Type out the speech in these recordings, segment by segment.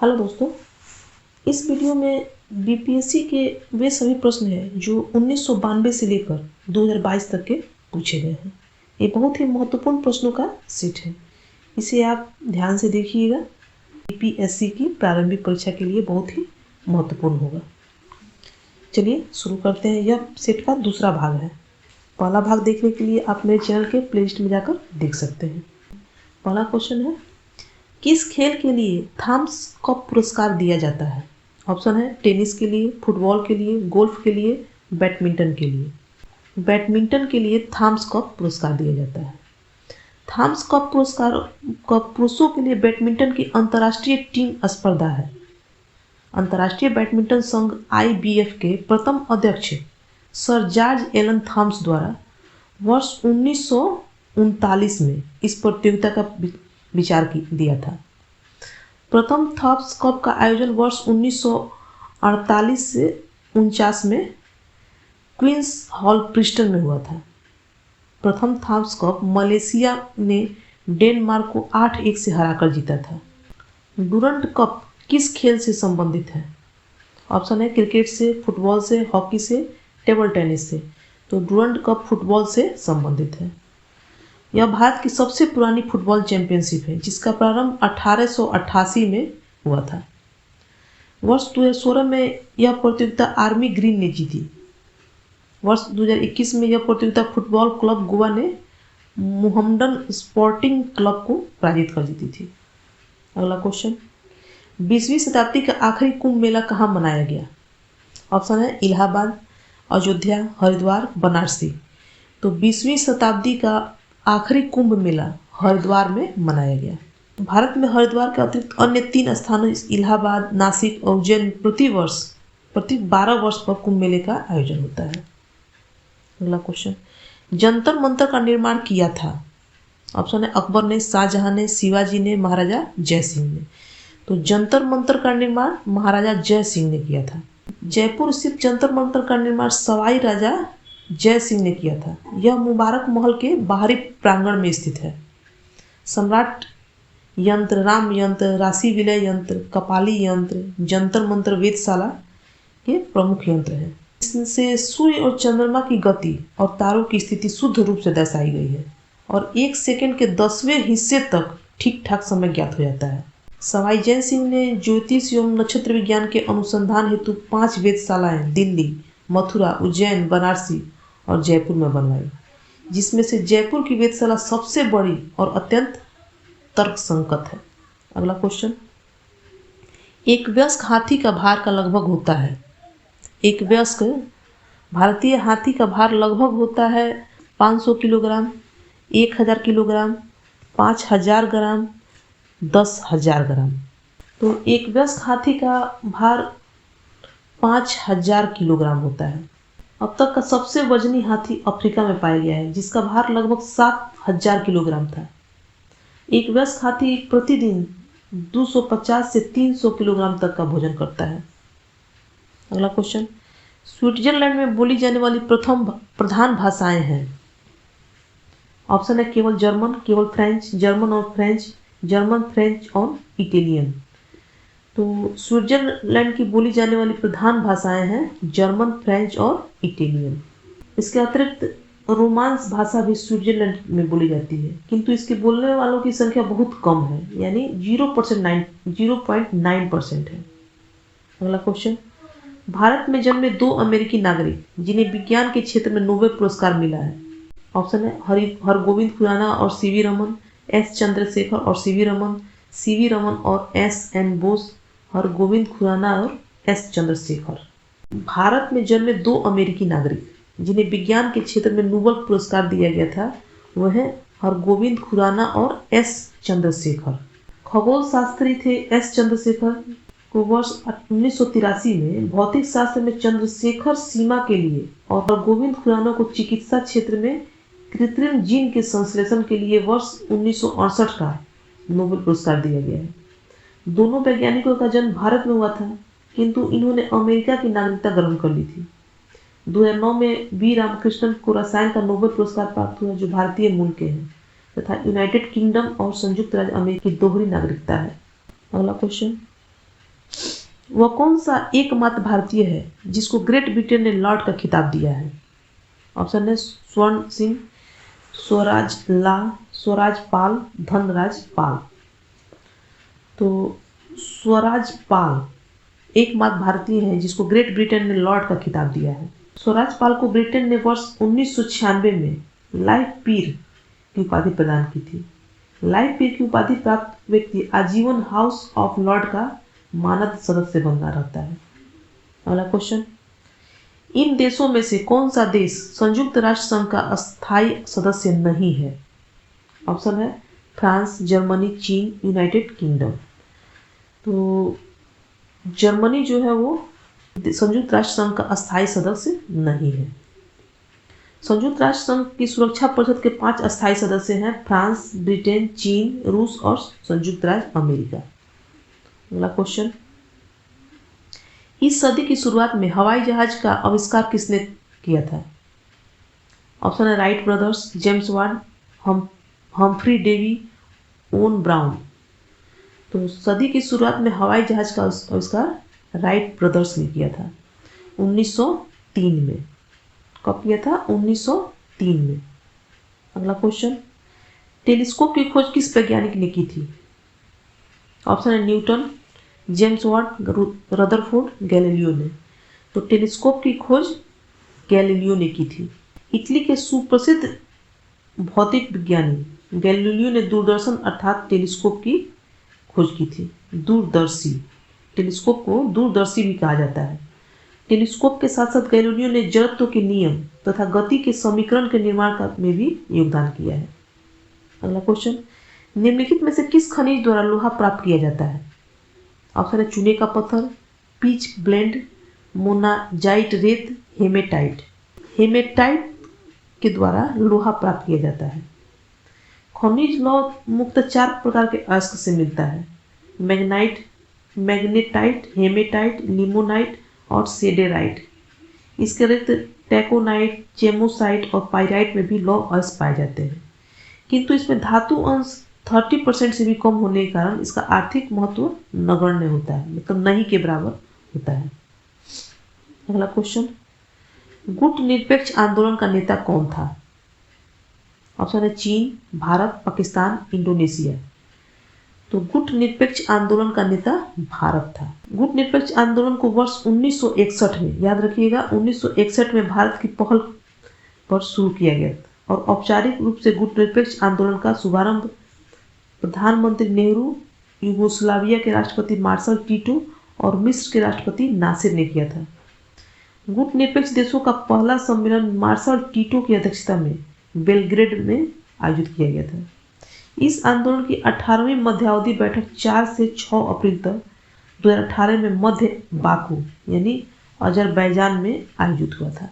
Hello दोस्तों, इस video में बीपीएससी के वे सभी प्रश्न हैं जो 1992 से लेकर 2022 तक के पूछे गए हैं। ये बहुत ही महत्वपूर्ण प्रश्नों का सेट है। इसे आप ध्यान से देखिएगा। बीपीएससी की प्रारंभिक परीक्षा के लिए बहुत ही महत्वपूर्ण होगा। चलिए शुरू करते हैं। यह सेट का दूसरा भाग है। पहला भाग देखने के लिए आप मेरे चैनल के प्लेलिस्ट में जाकर देख सकते हैं। पहला क्वेश्चन है, किस खेल के लिए थॉमस कप पुरस्कार दिया जाता है? ऑप्शन है टेनिस के लिए, फुटबॉल के लिए, गोल्फ के लिए, बैडमिंटन के लिए। बैडमिंटन के लिए थॉमस कप पुरस्कार दिया जाता है। थॉमस कप पुरस्कार पुरुषों के लिए बैडमिंटन की अंतर्राष्ट्रीय टीम स्पर्धा है। अंतर्राष्ट्रीय बैडमिंटन संघ IBF के प्रथम अध्यक्ष सर जॉर्ज एलन थॉमस द्वारा वर्ष 1939 में इस प्रतियोगिता का विचार दिया था। प्रथम थॉमस कप का आयोजन वर्ष 1948 से 49 में क्वींस हॉल ब्रिस्टल में हुआ था। प्रथम थॉमस कप मलेशिया ने डेनमार्क को 8-1 से हराकर जीता था। डुरंड कप किस खेल से संबंधित है? ऑप्शन है क्रिकेट से, फुटबॉल से, हॉकी से, टेबल टेनिस से। तो डुरंड कप फुटबॉल से संबंधित है। यह भारत की सबसे पुरानी फुटबॉल चैंपियनशिप है जिसका प्रारंभ 1888 में हुआ था। वर्ष 2016 में यह प्रतियोगिता आर्मी ग्रीन ने जीती। वर्ष 2021 में यह प्रतियोगिता फुटबॉल क्लब गोवा ने मोहम्मडन स्पोर्टिंग क्लब को पराजित कर जीती थी। अगला क्वेश्चन, 20वीं शताब्दी का आखिरी कुंभ मेला कहाँ मनाया गया? ऑप्शन है इलाहाबाद, अयोध्या, हरिद्वार, बनारसी। तो 20वीं शताब्दी का आखिरी कुंभ मेला हरिद्वार में मनाया गया। भारत में हरिद्वार के अतिरिक्त अन्य 3 स्थानों इलाहाबाद, नासिक और उज्जैन प्रति 12 वर्ष पर कुंभ मेले का आयोजन होता है। अगला क्वेश्चन, जंतर मंतर का निर्माण किया था? ऑप्शन है अकबर ने, शाहजहां ने, शिवाजी ने, महाराजा जय सिंह ने। तो जंतर मंतर का निर्माण महाराजा जय सिंह ने किया था। जयपुर स्थित जंतर मंतर का निर्माण सवाई राजा जय सिंह ने किया था। यह मुबारक महल के बाहरी प्रांगण में स्थित है। सम्राट यंत्र, राम यंत्र, राशि विलय यंत्र, कपाली यंत्र, जंतर मंतर वेधशाला के प्रमुख यंत्र हैं। इससे सूर्य और चंद्रमा की गति और तारों की स्थिति शुद्ध रूप से दर्शाई गई है और 1 सेकंड के 10वें हिस्से तक ठीक ठाक समय ज्ञात हो जाता है। सवाई जय सिंह ने ज्योतिष एवं नक्षत्र विज्ञान के अनुसंधान हेतु 5 वेधशालाएं दिल्ली, मथुरा, उज्जैन, बनारसी और जयपुर में बनवाई, जिसमें से जयपुर की वेधशाला सबसे बड़ी और अत्यंत तर्कसंगत है। अगला क्वेश्चन, एक वयस्क हाथी का भार का लगभग होता है? एक वयस्क भारतीय हाथी का भार लगभग होता है 500 किलोग्राम, 1000 किलोग्राम, 5000 ग्राम, 10,000 ग्राम। तो एक वयस्क हाथी का भार 5000 किलोग्राम होता है। अब तक का सबसे वजनी हाथी अफ्रीका में पाया गया है जिसका भार लगभग 7000 किलोग्राम था। एक वयस्क हाथी प्रतिदिन 250 से 300 किलोग्राम तक का भोजन करता है। अगला क्वेश्चन, स्विट्जरलैंड में बोली जाने वाली प्रथम प्रधान भाषाएं हैं? ऑप्शन है केवल जर्मन, केवल फ्रेंच, जर्मन और फ्रेंच, जर्मन, फ्रेंच और इटालियन। तो स्विट्जरलैंड की बोली जाने वाली प्रधान भाषाएं हैं जर्मन, फ्रेंच और इटालियन। इसके अतिरिक्त रोमांस भाषा भी स्विट्जरलैंड में बोली जाती है, किंतु इसके बोलने वालों की संख्या बहुत कम है, यानी 0.9% है। अगला क्वेश्चन, भारत में जन्मे 2 अमेरिकी नागरिक जिन्हें विज्ञान के क्षेत्र में नोबेल पुरस्कार मिला है। ऑप्शन है हरगोविंद खुराना और सीवी रमन, S चंद्रशेखर और सीवी रमन, सीवी रमन और SN बोस, हरगोविंद खुराना और S चंद्रशेखर। भारत में जन्मे 2 अमेरिकी नागरिक जिन्हें विज्ञान के क्षेत्र में नोबेल पुरस्कार दिया गया था वह है हरगोविंद खुराना और S चंद्रशेखर। खगोल शास्त्री थे S चंद्रशेखर को वर्ष 1983 में भौतिक शास्त्र में चंद्रशेखर सीमा के लिए और हरगोविंद खुराना को चिकित्सा क्षेत्र में कृत्रिम जीन के संश्लेषण के लिए वर्ष 1968 का नोबेल पुरस्कार दिया गया है। दोनों वैज्ञानिकों का जन्म भारत में हुआ था किंतु इन्होंने अमेरिका की नागरिकता ग्रहण कर ली थी। 2009 में वी रामकृष्णन को रसायन का नोबेल पुरस्कार प्राप्त हुआ जो भारतीय मूल के हैं तथा यूनाइटेड किंगडम और संयुक्त राज्य अमेरिका की दोहरी नागरिकता है। अगला क्वेश्चन, वह कौन सा एकमात्र भारतीय है जिसको ग्रेट ब्रिटेन ने लॉर्ड का खिताब दिया है? ऑप्शन है स्वर्ण सिंह, स्वराज ला, स्वराज पाल, धनराज पाल। तो स्वराज पाल एकमात्र भारतीय है जिसको ग्रेट ब्रिटेन ने लॉर्ड का खिताब दिया है। स्वराज पाल को ब्रिटेन ने वर्ष 1996 में लाइफ पीर की उपाधि प्रदान की थी। लाइफ पीर की उपाधि प्राप्त व्यक्ति आजीवन हाउस ऑफ लॉर्ड का मानद सदस्य बना रहता है। अगला क्वेश्चन, इन देशों में से कौन सा देश संयुक्त राष्ट्र संघ का अस्थायी सदस्य नहीं है? ऑप्शन है फ्रांस, जर्मनी, चीन, यूनाइटेड किंगडम। तो जर्मनी जो है वो संयुक्त राष्ट्र संघ का अस्थायी सदस्य नहीं है। संयुक्त राष्ट्र संघ की सुरक्षा परिषद के 5 अस्थायी सदस्य हैं फ्रांस, ब्रिटेन, चीन, रूस और संयुक्त राज्य अमेरिका। अगला क्वेश्चन, इस सदी की शुरुआत में हवाई जहाज का आविष्कार किसने किया था? ऑप्शन है Wright brothers, James Watt, Humphry Davy, Owen Brown. तो सदी की शुरुआत में हवाई जहाज का आविष्कार राइट ब्रदर्स ने किया था 1903 में। कब किया था? 1903 में। अगला क्वेश्चन, टेलीस्कोप की खोज किस वैज्ञानिक ने की थी? ऑप्शन है Newton, James Watt, Rutherford, Galileo ने। तो टेलीस्कोप की खोज गैलीलियो ने की थी। इटली के सुप्रसिद्ध भौतिक विज्ञानी गैलीलियो ने दूरदर्शन अर्थात टेलीस्कोप की खोज की थी। दूरदर्शी, टेलीस्कोप को दूरदर्शी भी कहा जाता है। टेलीस्कोप के साथ साथ गैलीलियो ने जड़त्व के नियम तथा गति के समीकरण के निर्माण में भी योगदान किया है। अगला क्वेश्चन, निम्नलिखित में से किस खनिज द्वारा लोहा प्राप्त किया जाता है? ऑप्शन है चूने का पत्थर, पीच ब्लेंड, मोनाजाइट रेत, हेमेटाइट। हेमेटाइट के द्वारा लोहा प्राप्त किया जाता है। खनिज लौह मुक्त 4 प्रकार के अयस्क से मिलता है, मैग्नाइट, मैग्नेटाइट, हेमेटाइट, लिमोनाइट और सेडेराइट। इसके अतिरिक्त टैकोनाइट, चेमोसाइट और पाइराइट में भी लौह अयस्क पाए जाते हैं, किंतु इसमें धातु अंश 30% से भी कम होने के कारण इसका आर्थिक महत्व नगण्य होता है, मतलब नहीं के बराबर होता है। अगला क्वेश्चन, गुट निरपेक्ष आंदोलन का नेता कौन था? ऑप्शन है चीन, भारत, पाकिस्तान, इंडोनेशिया। तो गुट निरपेक्ष आंदोलन का नेता भारत था। गुट निरपेक्ष आंदोलन को वर्ष 1961 में, याद रखिएगा 1961 में भारत की पहल पर शुरू किया गया और औपचारिक रूप से गुट निरपेक्ष आंदोलन का शुभारंभ प्रधानमंत्री नेहरू, यूगोस्लाविया के राष्ट्रपति मार्शल टीटो और मिस्र के राष्ट्रपति नासिर ने किया था। गुट निरपेक्ष देशों का पहला सम्मेलन मार्शल टीटो की अध्यक्षता में बेलग्रेड में आयोजित किया गया था। इस आंदोलन की 18वीं मध्यावधि बैठक 4 से 6 अप्रैल तक 2018 में मध्य बाकू यानी अजरबैजान में आयोजित हुआ था।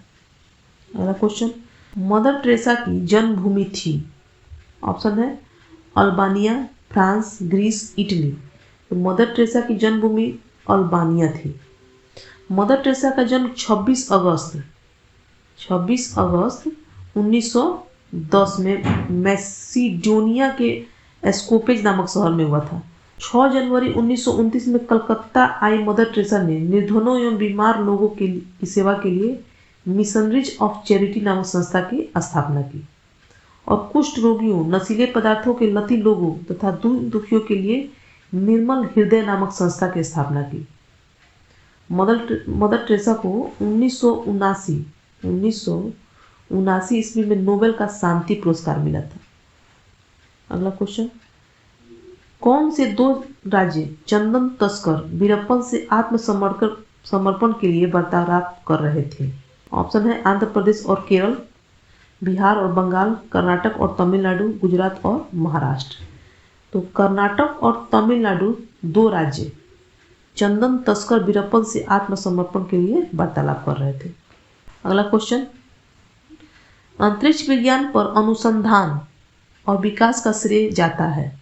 अगला क्वेश्चन, मदर टेरेसा की जन्मभूमि थी? ऑप्शन है अल्बानिया, फ्रांस, ग्रीस, इटली। तो मदर टेरेसा की जन्मभूमि अल्बानिया थी। मदर टेरेसा का जन्म 26 अगस्त 1910 में मैसिडोनिया के एस्कोपेज नामक शहर में हुआ था। 6 जनवरी 1929 में कलकत्ता आई मदर टेरेसा ने निर्धनों एवं बीमार लोगों की सेवा के लिए मिशनरीज ऑफ चैरिटी नामक संस्था की स्थापना की और कुष्ठ रोगियों, नशीले पदार्थों के लती लोगों तथा दीन दुखियों के लिए निर्मल हृदय नामक संस्था की स्थापना की। मदर टेरेसा को 1979 ईस्वी में नोबेल का शांति पुरस्कार मिला था। अगला क्वेश्चन, कौन से 2 राज्य चंदन तस्कर वीरप्पन से आत्मसमर्पण के लिए वार्तालाप कर रहे थे? ऑप्शन है आंध्र प्रदेश और केरल, बिहार और बंगाल, कर्नाटक और तमिलनाडु, गुजरात और महाराष्ट्र। तो कर्नाटक और तमिलनाडु 2 राज्य चंदन तस्कर वीरप्पन से आत्मसमर्पण के लिए वार्तालाप कर रहे थे। अगला क्वेश्चन, अंतरिक्ष विज्ञान पर अनुसंधान और विकास का श्रेय जाता है?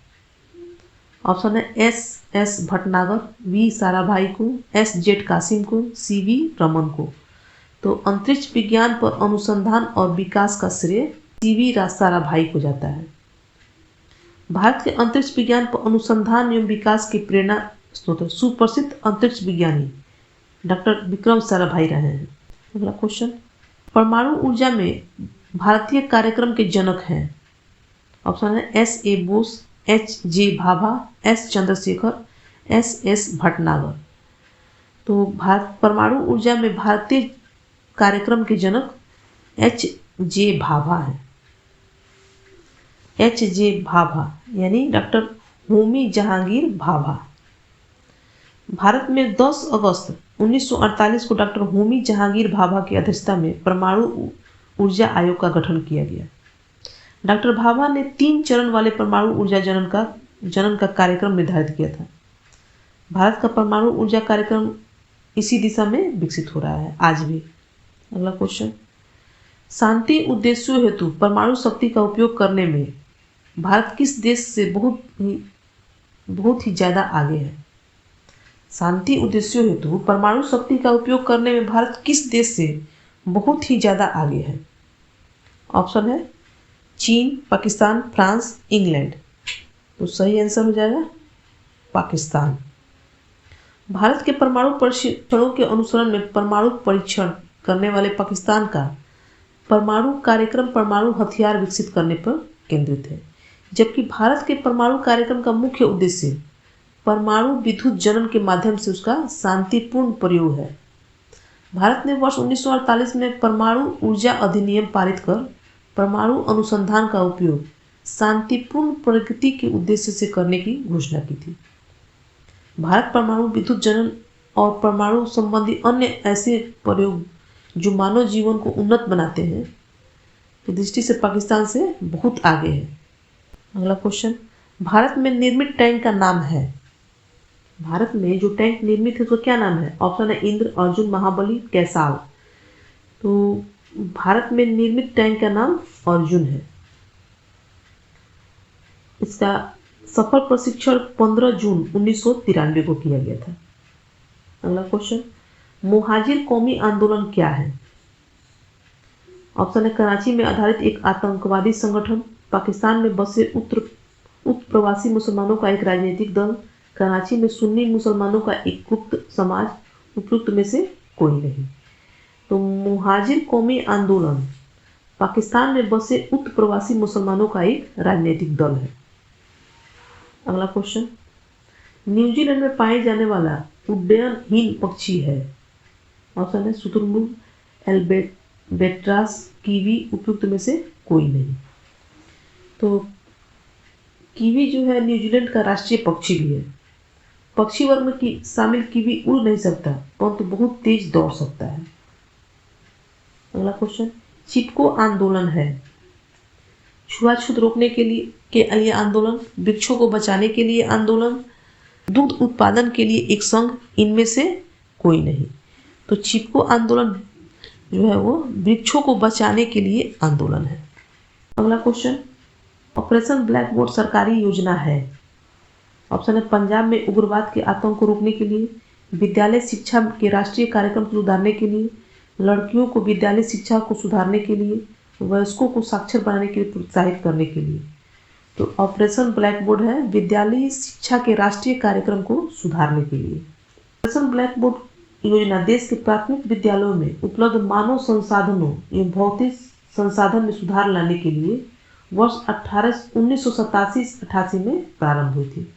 ऑप्शन है एस भटनागर, वी साराभाई को, एस जेड कासिम को, सी वी रमन को। तो अंतरिक्ष विज्ञान पर अनुसंधान और विकास का श्रेय सी वी साराभाई को जाता है। भारत के अंतरिक्ष विज्ञान पर अनुसंधान एवं विकास की प्रेरणा स्रोत सुप्रसिद्ध अंतरिक्ष विज्ञानी डॉक्टर विक्रम साराभाई रहे हैं। अगला क्वेश्चन, परमाणु ऊर्जा में भारतीय कार्यक्रम के जनक हैं। ऑप्शन है S.A. Bose, H.J. Bhabha, S. Chandrashekhar, S.S. Bhatnagar. तो परमाणु ऊर्जा में भारतीय कार्यक्रम के जनक H.J. भाभा है। H.J. भाभा यानी डॉक्टर होमी जहांगीर भाभा। भारत में 10 अगस्त 1948 को डॉक्टर होमी जहांगीर भाभा की अध्यक्षता में परमाणु ऊर्जा आयोग का गठन किया गया। डॉक्टर भाभा ने 3 चरण वाले परमाणु ऊर्जा जनन का कार्यक्रम निर्धारित किया था। भारत का परमाणु ऊर्जा कार्यक्रम इसी दिशा में विकसित हो रहा है आज भी। अगला क्वेश्चन, शांति उद्देश्यों हेतु परमाणु शक्ति का उपयोग करने में भारत किस देश से बहुत ही ज़्यादा आगे है? शांति उद्देश्यों हेतु परमाणु शक्ति का उपयोग करने में भारत किस देश से बहुत ही ज़्यादा आगे है? ऑप्शन है चीन, पाकिस्तान, फ्रांस, इंग्लैंड। तो सही आंसर हो जाएगा पाकिस्तान। भारत के परमाणु परीक्षणों के अनुसरण में परमाणु परीक्षण करने वाले पाकिस्तान का परमाणु कार्यक्रम परमाणु हथियार विकसित करने पर केंद्रित है, जबकि भारत के परमाणु कार्यक्रम का मुख्य उद्देश्य परमाणु विद्युत जनन के माध्यम से उसका शांतिपूर्ण प्रयोग है। भारत ने वर्ष 1948 में परमाणु ऊर्जा अधिनियम पारित कर परमाणु अनुसंधान का उपयोग शांतिपूर्ण प्रगति के उद्देश्य से करने की घोषणा की थी। भारत परमाणु विद्युत जनन और परमाणु संबंधी अन्य ऐसे प्रयोग जो मानव जीवन को उन्नत बनाते हैं की दृष्टि से पाकिस्तान से बहुत आगे है। अगला क्वेश्चन, भारत में निर्मित टैंक का नाम है। भारत में जो टैंक निर्मित है उसका क्या नाम है? ऑप्शन है इंद्र, अर्जुन, महाबली, कैसाल। तो भारत में निर्मित टैंक का नाम अर्जुन है। इसका सफल प्रशिक्षण 15 जून 1993 को किया गया था। अगला क्वेश्चन, मुहाजिर कौमी आंदोलन क्या है? ऑप्शन है कराची में आधारित एक आतंकवादी संगठन, पाकिस्तान में बसे उत्प्रवासी मुसलमानों का एक राजनीतिक दल, कराची में सुन्नी मुसलमानों का एक गुप्त समाज, उपयुक्त में से कोई नहीं। तो मुहाजिर कौमी आंदोलन पाकिस्तान में बसे उत्प्रवासी मुसलमानों का एक राजनीतिक दल है। अगला क्वेश्चन, न्यूजीलैंड में पाए जाने वाला उड्डयनहीन पक्षी है। ऑप्शन है शुतुरमुर्ग, एल्बेट्रास, कीवी, उपयुक्त में से कोई नहीं। तो कीवी जो है न्यूजीलैंड का राष्ट्रीय पक्षी भी है। पक्षी वर्ग में शामिल कीवी उड़ नहीं सकता परंतु बहुत तेज दौड़ सकता है। अगला क्वेश्चन, चिपको आंदोलन है। छुआछूत रोकने के लिए आंदोलन, वृक्षों को बचाने के लिए आंदोलन, दूध उत्पादन के लिए एक संघ, इनमें से कोई नहीं। तो चिपको आंदोलन जो है वो वृक्षों को बचाने के लिए आंदोलन है। अगला क्वेश्चन, ऑपरेशन ब्लैक बोर्ड सरकारी योजना है। ऑप्शन है पंजाब में उग्रवाद के आतंक को रोकने के लिए, विद्यालय शिक्षा के राष्ट्रीय कार्यक्रम को सुधारने के लिए, लड़कियों को विद्यालय शिक्षा को सुधारने के लिए, वयस्कों को साक्षर बनाने के लिए प्रोत्साहित करने के लिए। तो ऑपरेशन ब्लैक बोर्ड है विद्यालय शिक्षा के राष्ट्रीय कार्यक्रम को सुधारने के लिए। ऑपरेशन ब्लैक बोर्ड योजना देश के प्राथमिक विद्यालयों में उपलब्ध मानव संसाधनों एवं भौतिक संसाधन में सुधार लाने के लिए वर्ष 1987-88 में प्रारंभ हुई थी।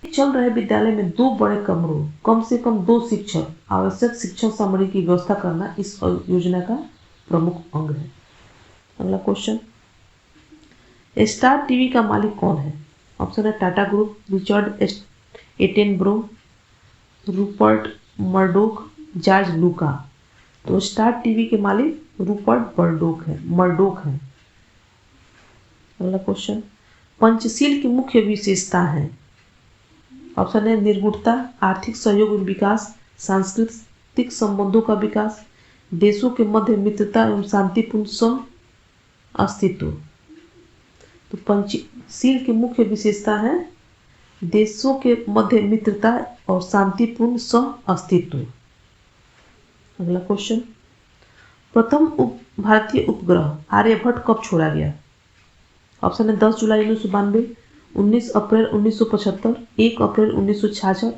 चल रहे विद्यालय में 2 बड़े कमरों, कम से कम 2 शिक्षक, आवश्यक शिक्षण सामग्री की व्यवस्था करना इस योजना का प्रमुख अंग है। अगला क्वेश्चन, स्टार टीवी का मालिक कौन है? ऑप्शन है Tata group, Richard Attenborough, Rupert Murdoch, George लूका। तो स्टार टीवी के मालिक रूपर्ट मर्डोक है। अगला क्वेश्चन, पंचशील की मुख्य विशेषता है। ऑप्शन है निर्गुणता, आर्थिक सहयोग एवं विकास, सांस्कृतिक संबंधों का विकास, देशों के मध्य मित्रता एवं शांतिपूर्ण सह अस्तित्व। तो पंचशील की मुख्य विशेषता है देशों के मध्य मित्रता और शांतिपूर्ण सह अस्तित्व। अगला क्वेश्चन, प्रथम भारतीय उपग्रह आर्यभट्ट कब छोड़ा गया? ऑप्शन है 10 जुलाई 1992, 19 अप्रैल 1975, 1 अप्रैल 1966,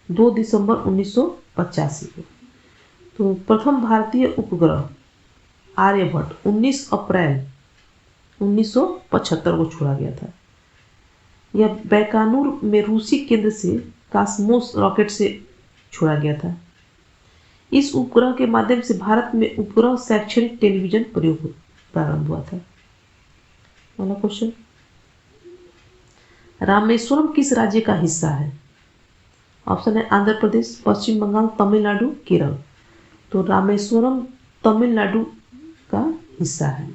2 दिसंबर 1985 को। तो प्रथम भारतीय उपग्रह आर्यभट्ट 19 अप्रैल 1975 को छोड़ा गया था। यह बैकानूर में रूसी केंद्र से कॉस्मोस रॉकेट से छोड़ा गया था। इस उपग्रह के माध्यम से भारत में उपग्रह शैक्षणिक टेलीविजन प्रयोग प्रारंभ हुआ था। अगला क्वेश्चन, रामेश्वरम किस राज्य का हिस्सा है? ऑप्शन है आंध्र प्रदेश, पश्चिम बंगाल, तमिलनाडु, केरल। तो रामेश्वरम तमिलनाडु का हिस्सा है।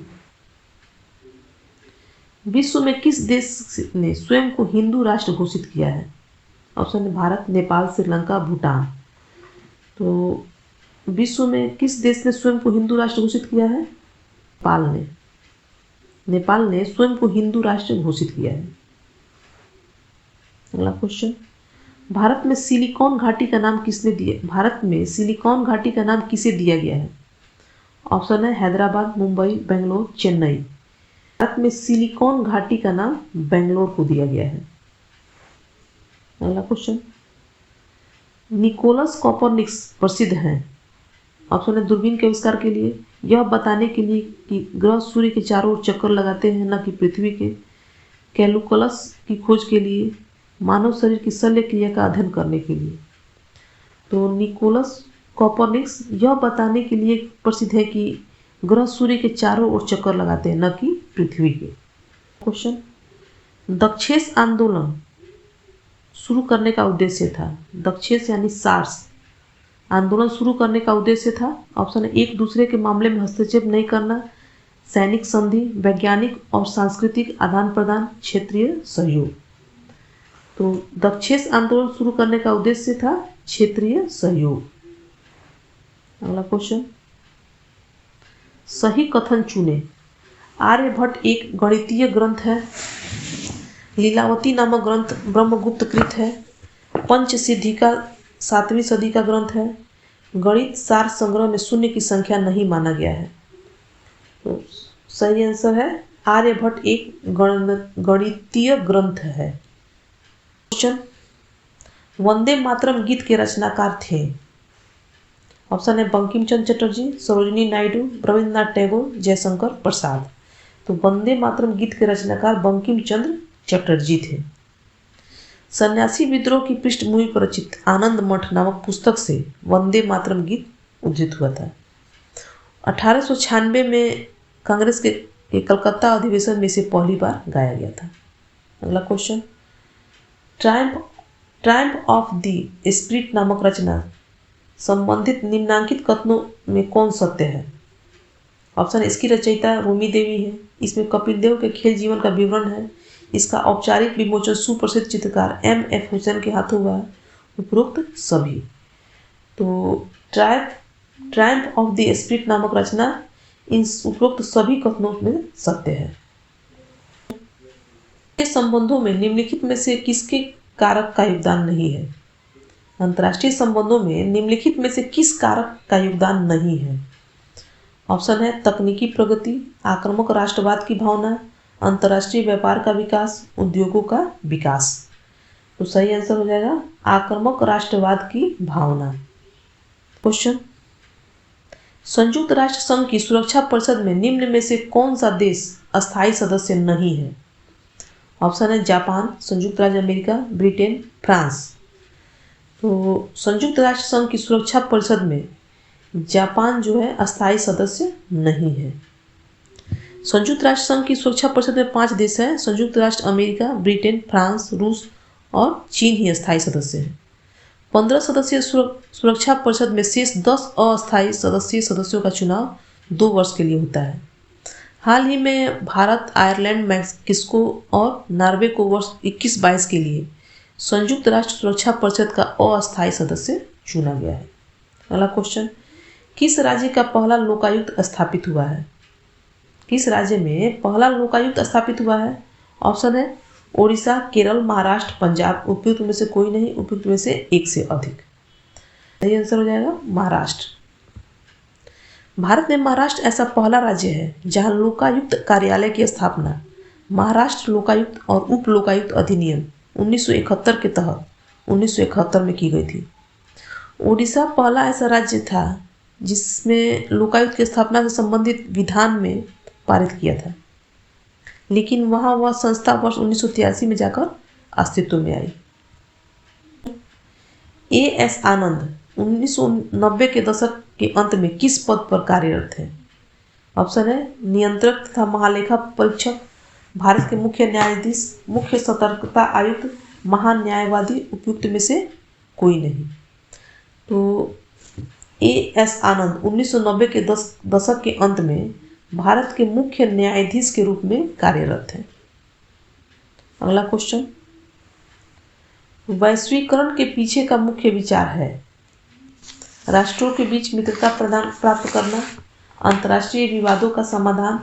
विश्व में किस देश ने स्वयं को हिंदू राष्ट्र घोषित किया है? ऑप्शन है भारत, नेपाल, श्रीलंका, भूटान। तो विश्व में किस देश ने स्वयं को हिंदू राष्ट्र घोषित किया है? नेपाल ने स्वयं को हिंदू राष्ट्र घोषित किया है। अगला क्वेश्चन, भारत में सिलिकॉन घाटी का नाम किसने दिया? भारत में सिलिकॉन घाटी का नाम किसे दिया गया है? ऑप्शन है हैदराबाद, मुंबई, बेंगलोर, चेन्नई। भारत में सिलिकॉन घाटी का नाम बेंगलोर को दिया गया है। अगला क्वेश्चन, निकोलस कोपरनिकस प्रसिद्ध हैं। ऑप्शन है दूरबीन के आविष्कार के लिए, यह बताने के लिए कि ग्रह सूर्य के चारों ओर चक्कर लगाते हैं न कि पृथ्वी के, कैलकुलस की खोज के लिए, मानव शरीर की शल्य क्रिया का अध्ययन करने के लिए। तो निकोलस कोपरनिकस यह बताने के लिए प्रसिद्ध है कि ग्रह सूर्य के चारों ओर चक्कर लगाते हैं न कि पृथ्वी के। क्वेश्चन, दक्षेस आंदोलन शुरू करने का उद्देश्य था। दक्षेस यानी सार्स आंदोलन शुरू करने का उद्देश्य था। ऑप्शन है एक दूसरे के मामले में हस्तक्षेप नहीं करना, सैनिक संधि, वैज्ञानिक और सांस्कृतिक आदान प्रदान, क्षेत्रीय सहयोग। तो दक्षेस आंदोलन शुरू करने का उद्देश्य था क्षेत्रीय सहयोग। अगला क्वेश्चन, सही कथन चुने। आर्यभट्ट एक गणितीय ग्रंथ है। लीलावती नामक ग्रंथ ब्रह्मगुप्त कृत है। पंचसिद्धिका 7वीं सदी का ग्रंथ है। गणित सार संग्रह में शून्य की संख्या नहीं माना गया है। तो सही आंसर है आर्यभट्ट एक गणितीय ग्रंथ है। क्वेश्चन, वंदे मातरम गीत के रचनाकार थे। ऑप्शन है बंकिम चंद्र चटर्जी, सरोजिनी नायडू, रविंद्रनाथ टैगोर, जयशंकर प्रसाद। तो वंदे मातरम गीत के रचनाकार बंकिम चंद्र चटर्जी थे। सन्यासी विद्रोह की पृष्ठभूमि पर रचित आनंद मठ नामक पुस्तक से वंदे मातरम गीत उद्धृत हुआ था। 1896 में कांग्रेस के कलकत्ता अधिवेशन में से पहली बार गाया गया था। अगला question, Triumph of the spirit नामक रचना संबंधित निम्नांकित कथनों में कौन सत्य है? ऑप्शन, इसकी रचयिता रूमी देवी है। इसमें कपिल देव के खेल जीवन का विवरण है। इसका औपचारिक विमोचन सुप्रसिद्ध चित्रकार M.F. हुसैन के हाथों हुआ है। उपरोक्त सभी। तो ट्रायम्फ ऑफ द स्पिरिट नामक रचना इन उपरोक्त सभी कथनों में सत्य है। संबंधों में निम्नलिखित में से किसके कारक का योगदान नहीं है? अंतर्राष्ट्रीय संबंधों में निम्नलिखित में से किस कारक का योगदान नहीं है? ऑप्शन है तकनीकी प्रगति, आक्रामक राष्ट्रवाद की भावना, अंतर्राष्ट्रीय व्यापार का विकास, उद्योगों का विकास। तो सही आंसर हो जाएगा आक्रामक राष्ट्रवाद की भावना। क्वेश्चन, संयुक्त राष्ट्र संघ की सुरक्षा परिषद में निम्न में से कौन सा देश अस्थायी सदस्य नहीं है? ऑप्शन है जापान, संयुक्त राज्य अमेरिका, ब्रिटेन, फ्रांस। तो संयुक्त राष्ट्र संघ की सुरक्षा परिषद में जापान जो है अस्थायी सदस्य नहीं है। संयुक्त राष्ट्र संघ की सुरक्षा परिषद में 5 देश हैं। संयुक्त राष्ट्र अमेरिका, ब्रिटेन, फ्रांस, रूस और चीन ही अस्थायी सदस्य हैं। 15 सदस्यीय सुरक्षा परिषद में शेष 10 अस्थायी सदस्यों का चुनाव 2 वर्ष के लिए होता है। हाल ही में भारत, आयरलैंड, मैक्सिको और नॉर्वे को वर्ष 21-22 के लिए संयुक्त राष्ट्र सुरक्षा परिषद का अस्थायी सदस्य चुना गया है। अगला क्वेश्चन, किस राज्य का पहला लोकायुक्त स्थापित हुआ है? किस राज्य में पहला लोकायुक्त स्थापित हुआ है? ऑप्शन है ओडिशा, केरल, महाराष्ट्र, पंजाब। उपयुक्त में से कोई नहीं, उपयुक्त में से एक से अधिक। सही आंसर हो जाएगा महाराष्ट्र। भारत में महाराष्ट्र ऐसा पहला राज्य है जहां लोकायुक्त कार्यालय की स्थापना महाराष्ट्र लोकायुक्त और उप लोकायुक्त अधिनियम 1971 के तहत 1971 में की गई थी। ओडिशा पहला ऐसा राज्य था जिसमें लोकायुक्त की स्थापना से संबंधित विधान में पारित किया था, लेकिन वहाँ वह संस्था वर्ष 1983 में जाकर अस्तित्व में आई। A.S. आनंद 1990 के दशक के अंत में किस पद पर कार्यरत थे? ऑप्शन है नियंत्रक तथा महालेखा परीक्षक, भारत के मुख्य न्यायाधीश, मुख्य सतर्कता आयुक्त, महान न्यायवादी, उपयुक्त में से कोई नहीं। तो A.S. आनंद 1990 के दशक के अंत में भारत के मुख्य न्यायाधीश के रूप में कार्यरत थे। अगला क्वेश्चन, वैश्वीकरण के पीछे का मुख्य विचार है राष्ट्रों के बीच मित्रता प्रदान प्राप्त करना, अंतर्राष्ट्रीय विवादों का समाधान,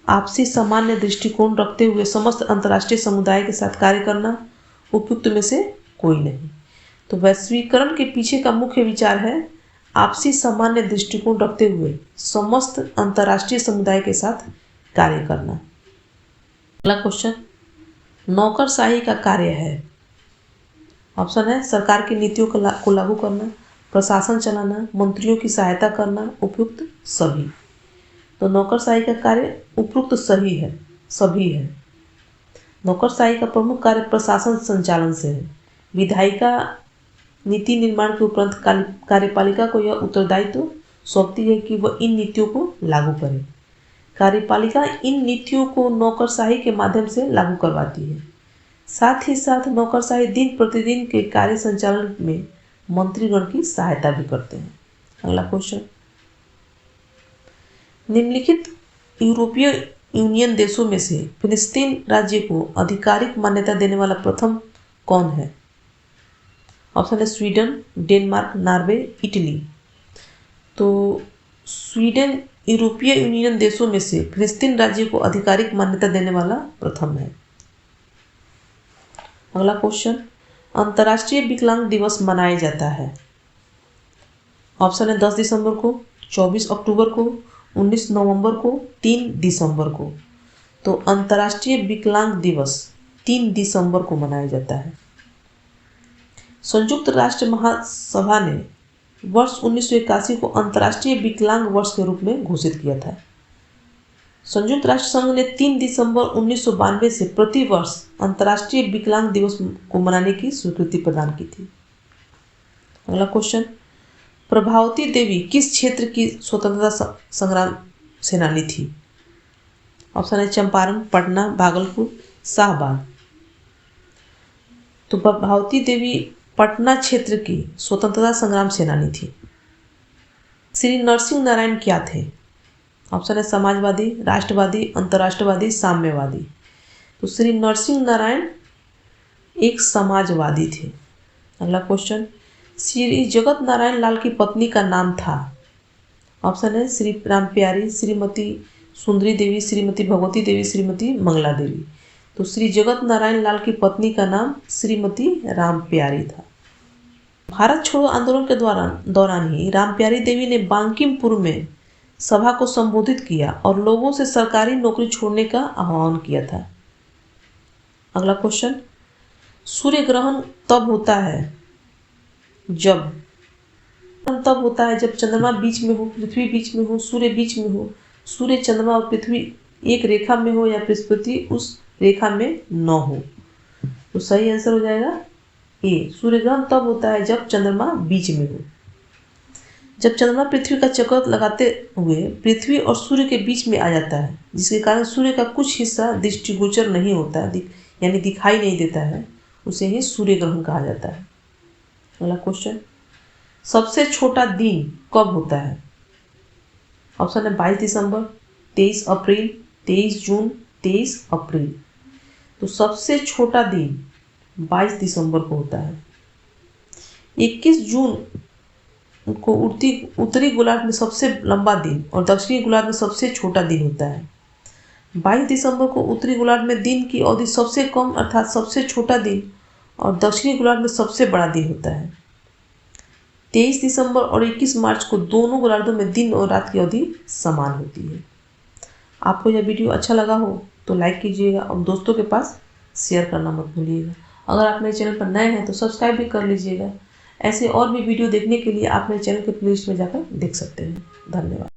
आपसी सामान्य दृष्टिकोण रखते हुए समस्त अंतर्राष्ट्रीय समुदाय के साथ कार्य करना, उपयुक्त में से कोई नहीं। तो वैश्वीकरण के पीछे का मुख्य विचार है आपसी सामान्य दृष्टिकोण रखते हुए समस्त अंतर्राष्ट्रीय समुदाय के साथ कार्य करना। अगला क्वेश्चन, नौकरशाही का कार्य है। ऑप्शन है सरकार की नीतियों को लागू करना, प्रशासन चलाना, मंत्रियों की सहायता करना, उपयुक्त सभी। तो नौकरशाही का कार्य उपयुक्त सभी है। नौकरशाही का प्रमुख कार्य प्रशासन संचालन से है। विधायिका नीति निर्माण के उपरांत कार्यपालिका को यह उत्तरदायित्व सौंपती है कि वह इन नीतियों को लागू करे। कार्यपालिका इन नीतियों को नौकरशाही के माध्यम से लागू करवाती है। साथ ही साथ नौकरशाही दिन प्रतिदिन के कार्य संचालन में मंत्रीगण की सहायता भी करते हैं। अगला क्वेश्चन, निम्नलिखित यूरोपीय यूनियन देशों में से फिलिस्तीन राज्य को आधिकारिक मान्यता देने वाला प्रथम कौन है? ऑप्शन है स्वीडन, डेनमार्क, नॉर्वे, इटली। तो स्वीडन यूरोपीय यूनियन देशों में से फिलिस्तीन राज्य को आधिकारिक मान्यता देने वाला प्रथम है। अगला क्वेश्चन, अंतर्राष्ट्रीय विकलांग दिवस मनाया जाता है। ऑप्शन है 10 दिसंबर को, 24 अक्टूबर को, 19 नवंबर को, 3 दिसंबर को। तो अंतर्राष्ट्रीय विकलांग दिवस 3 दिसंबर को मनाया जाता है। संयुक्त राष्ट्र महासभा ने वर्ष 1981 को अंतर्राष्ट्रीय विकलांग वर्ष के रूप में घोषित किया था। संयुक्त राष्ट्र संघ ने 3 दिसंबर 1992 से प्रतिवर्ष अंतर्राष्ट्रीय विकलांग दिवस को मनाने की स्वीकृति प्रदान की थी। अगला क्वेश्चन, प्रभावती देवी किस क्षेत्र की स्वतंत्रता संग्राम सेनानी थी? ऑप्शन है चंपारण, पटना, भागलपुर, शाहबाद। तो प्रभावती देवी पटना क्षेत्र की स्वतंत्रता संग्राम सेनानी थी। श्री नरसिंह नारायण क्या थे? ऑप्शन है समाजवादी, राष्ट्रवादी, अंतर्राष्ट्रवादी, साम्यवादी। तो श्री नरसिंह नारायण एक समाजवादी थे। अगला क्वेश्चन, श्री जगत नारायण लाल की पत्नी का नाम था? ऑप्शन है श्री राम प्यारी, श्रीमती सुंदरी देवी, श्रीमती भगवती देवी, श्रीमती मंगला देवी। तो श्री जगत नारायण लाल की पत्नी का नाम श्रीमती राम प्यारी था। भारत छोड़ो आंदोलन के दौरान ही राम प्यारी देवी ने बांकिमपुर में सभा को संबोधित किया और लोगों से सरकारी नौकरी छोड़ने का आह्वान किया था। अगला क्वेश्चन, सूर्य ग्रहण तब होता है जब चंद्रमा बीच में हो, पृथ्वी बीच में हो, सूर्य बीच में हो, सूर्य, चंद्रमा और पृथ्वी एक रेखा में हो या बृहस्पति उस रेखा में न हो। तो सही आंसर हो जाएगा ए, सूर्य ग्रहण तब होता है जब चंद्रमा बीच में हो। जब चंद्रमा पृथ्वी का चक्कर लगाते हुए पृथ्वी और सूर्य के बीच में आ जाता है, जिसके कारण सूर्य का कुछ हिस्सा दृष्टिगोचर नहीं होता है, यानी दिखाई नहीं देता है, उसे ही सूर्य ग्रहण कहा जाता है। अगला क्वेश्चन, सबसे छोटा दिन कब होता है? ऑप्शन है 22 दिसंबर, 23 अप्रैल, 23 जून, 23 अप्रैल। तो सबसे छोटा दिन 22 दिसंबर को होता है। 21 जून को उत्तरी गोलार्ध में सबसे लंबा दिन और दक्षिणी गोलार्ध में सबसे छोटा दिन होता है। 22 दिसंबर को उत्तरी गोलार्ध में दिन की अवधि सबसे कम अर्थात सबसे छोटा दिन और दक्षिणी गोलार्ध में सबसे बड़ा दिन होता है। 23 दिसंबर और 21 मार्च को दोनों गोलार्धों में दिन और रात की अवधि समान होती है। आपको यह वीडियो अच्छा लगा हो तो लाइक कीजिएगा और दोस्तों के पास शेयर करना मत भूलिएगा अगर आप मेरे चैनल पर नए हैं तो सब्सक्राइब भी कर लीजिएगा। ऐसे और भी वीडियो देखने के लिए आप मेरे चैनल के प्लेलिस्ट में जाकर देख सकते हैं। धन्यवाद।